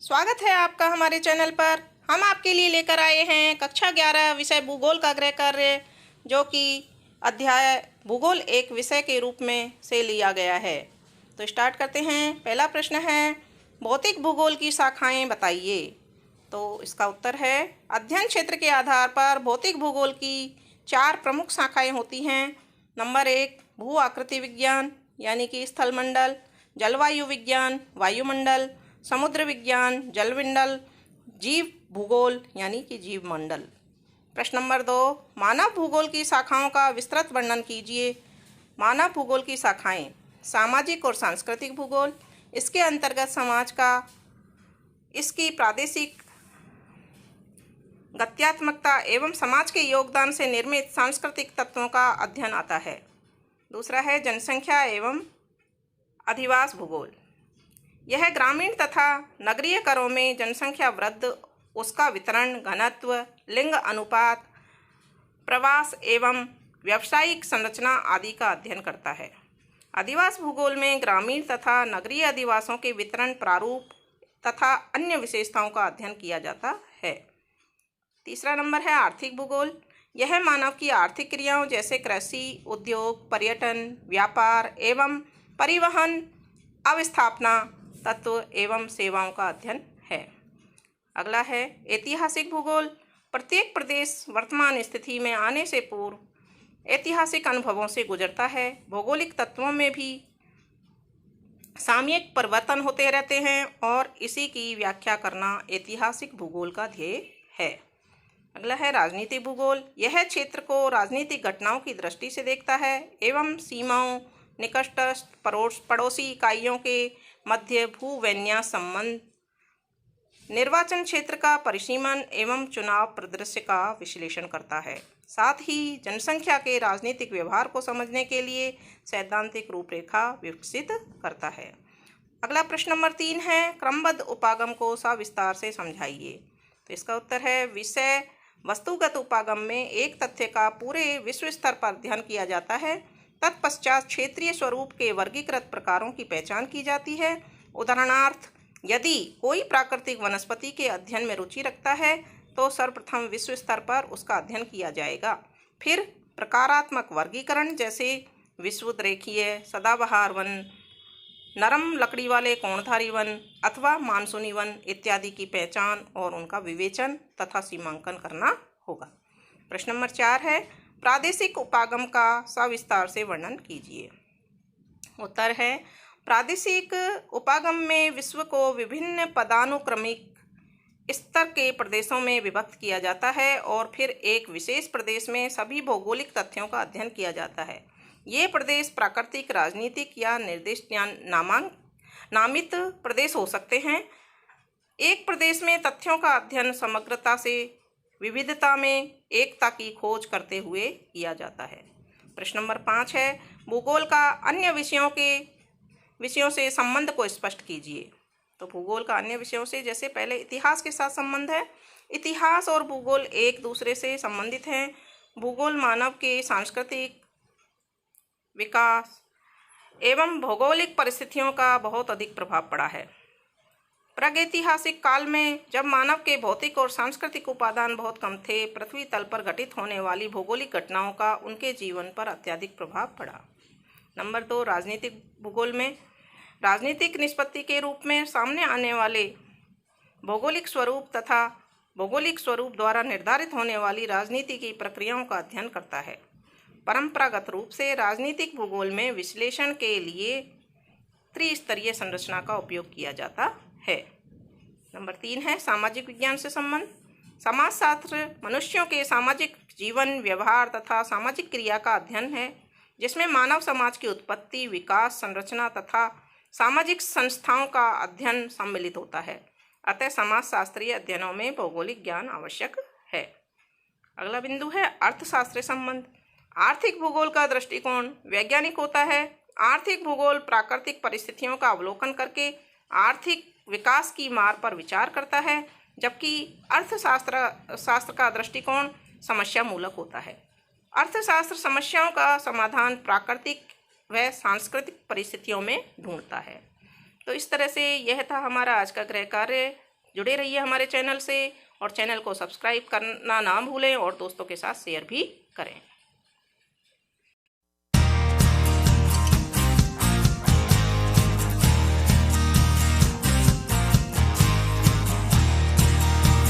स्वागत है आपका हमारे चैनल पर। हम आपके लिए लेकर आए हैं कक्षा 11 विषय भूगोल का गृह कार्य, जो कि अध्याय भूगोल एक विषय के रूप में से लिया गया है। तो स्टार्ट करते हैं। पहला प्रश्न है, भौतिक भूगोल की शाखाएं बताइए। तो इसका उत्तर है, अध्ययन क्षेत्र के आधार पर भौतिक भूगोल की 4 प्रमुख शाखाएं होती हैं। नंबर 1, भू आकृति विज्ञान यानी कि स्थलमंडल, जलवायु विज्ञान वायुमंडल, समुद्र विज्ञान जलमंडल, जीव भूगोल यानी कि जीव मंडल। प्रश्न नंबर 2, मानव भूगोल की शाखाओं का विस्तृत वर्णन कीजिए। मानव भूगोल की शाखाएं, सामाजिक और सांस्कृतिक भूगोल, इसके अंतर्गत समाज का इसकी प्रादेशिक गत्यात्मकता एवं समाज के योगदान से निर्मित सांस्कृतिक तत्वों का अध्ययन आता है। दूसरा है जनसंख्या एवं अधिवास भूगोल। यह ग्रामीण तथा नगरीय करों में जनसंख्या वृद्धि, उसका वितरण, घनत्व, लिंग अनुपात, प्रवास एवं व्यावसायिक संरचना आदि का अध्ययन करता है। अधिवास भूगोल में ग्रामीण तथा नगरीय अधिवासों के वितरण, प्रारूप तथा अन्य विशेषताओं का अध्ययन किया जाता है। तीसरा नंबर है आर्थिक भूगोल। यह मानव की आर्थिक क्रियाओं जैसे कृषि, उद्योग, पर्यटन, व्यापार एवं परिवहन, अवस्थापना, तत्व एवं सेवाओं का अध्ययन है। अगला है ऐतिहासिक भूगोल। प्रत्येक प्रदेश वर्तमान स्थिति में आने से पूर्व ऐतिहासिक अनुभवों से गुजरता है। भौगोलिक तत्वों में भी सामयिक परिवर्तन होते रहते हैं और इसी की व्याख्या करना ऐतिहासिक भूगोल का ध्येय है। अगला है राजनीतिक भूगोल। यह क्षेत्र को राजनीतिक घटनाओं की दृष्टि से देखता है एवं सीमाओं, निकटस्थ पड़ोसी इकाइयों के मध्य भूविन्यास संबंध, निर्वाचन क्षेत्र का परिसीमन एवं चुनाव परिदृश्य का विश्लेषण करता है। साथ ही जनसंख्या के राजनीतिक व्यवहार को समझने के लिए सैद्धांतिक रूपरेखा विकसित करता है। अगला प्रश्न नंबर 3 है, क्रमबद्ध उपागम को सविस्तार से समझाइए। तो इसका उत्तर है, विषय वस्तुगत उपागम में एक तथ्य का पूरे विश्व स्तर पर अध्ययन किया जाता है। तत्पश्चात क्षेत्रीय स्वरूप के वर्गीकृत प्रकारों की पहचान की जाती है। उदाहरणार्थ, यदि कोई प्राकृतिक वनस्पति के अध्ययन में रुचि रखता है तो सर्वप्रथम विश्व स्तर पर उसका अध्ययन किया जाएगा। फिर प्रकारात्मक वर्गीकरण जैसे विषुवत रेखीय, सदाबहार वन, नरम लकड़ी वाले कोणधारी वन अथवा मानसूनी वन इत्यादि की पहचान और उनका विवेचन तथा सीमांकन करना होगा। प्रश्न नंबर 4 है, प्रादेशिक उपागम का सविस्तार से वर्णन कीजिए। उत्तर है, प्रादेशिक उपागम में विश्व को विभिन्न पदानुक्रमिक स्तर के प्रदेशों में विभक्त किया जाता है और फिर एक विशेष प्रदेश में सभी भौगोलिक तथ्यों का अध्ययन किया जाता है। ये प्रदेश प्राकृतिक, राजनीतिक या निर्दिष्ट या नामित प्रदेश हो सकते हैं। एक प्रदेश में तथ्यों का अध्ययन समग्रता से विविधता में एकता की खोज करते हुए किया जाता है। प्रश्न नंबर 5 है, भूगोल का अन्य विषयों से संबंध को स्पष्ट कीजिए। तो भूगोल का अन्य विषयों से, जैसे पहले इतिहास के साथ संबंध है। इतिहास और भूगोल एक दूसरे से संबंधित हैं। भूगोल मानव के सांस्कृतिक विकास एवं भौगोलिक परिस्थितियों का बहुत अधिक प्रभाव पड़ा है। प्रागैतिहासिक काल में, जब मानव के भौतिक और सांस्कृतिक उपादान बहुत कम थे, पृथ्वी तल पर घटित होने वाली भौगोलिक घटनाओं का उनके जीवन पर अत्यधिक प्रभाव पड़ा। नंबर 2, राजनीतिक भूगोल में राजनीतिक निष्पत्ति के रूप में सामने आने वाले भौगोलिक स्वरूप तथा भौगोलिक स्वरूप द्वारा निर्धारित होने वाली राजनीति की प्रक्रियाओं का अध्ययन करता है। परंपरागत रूप से राजनीतिक भूगोल में विश्लेषण के लिए त्रिस्तरीय संरचना का उपयोग किया जाता है। नंबर 3 है, सामाजिक विज्ञान से संबंध। समाजशास्त्र मनुष्यों के सामाजिक जीवन, व्यवहार तथा सामाजिक क्रिया का अध्ययन है, जिसमें मानव समाज की उत्पत्ति, विकास, संरचना तथा सामाजिक संस्थाओं का अध्ययन सम्मिलित होता है। अतः समाजशास्त्रीय अध्ययनों में भौगोलिक ज्ञान आवश्यक है। अगला बिंदु है अर्थशास्त्र संबंध। आर्थिक भूगोल का दृष्टिकोण वैज्ञानिक होता है। आर्थिक भूगोल प्राकृतिक परिस्थितियों का अवलोकन करके आर्थिक विकास की मार्ग पर विचार करता है, जबकि अर्थशास्त्र का दृष्टिकोण समस्या मूलक होता है। अर्थशास्त्र समस्याओं का समाधान प्राकृतिक व सांस्कृतिक परिस्थितियों में ढूंढता है। तो इस तरह से यह था हमारा आज का गृह कार्य। जुड़े रहिए हमारे चैनल से और चैनल को सब्सक्राइब करना ना भूलें और दोस्तों के साथ शेयर भी करें।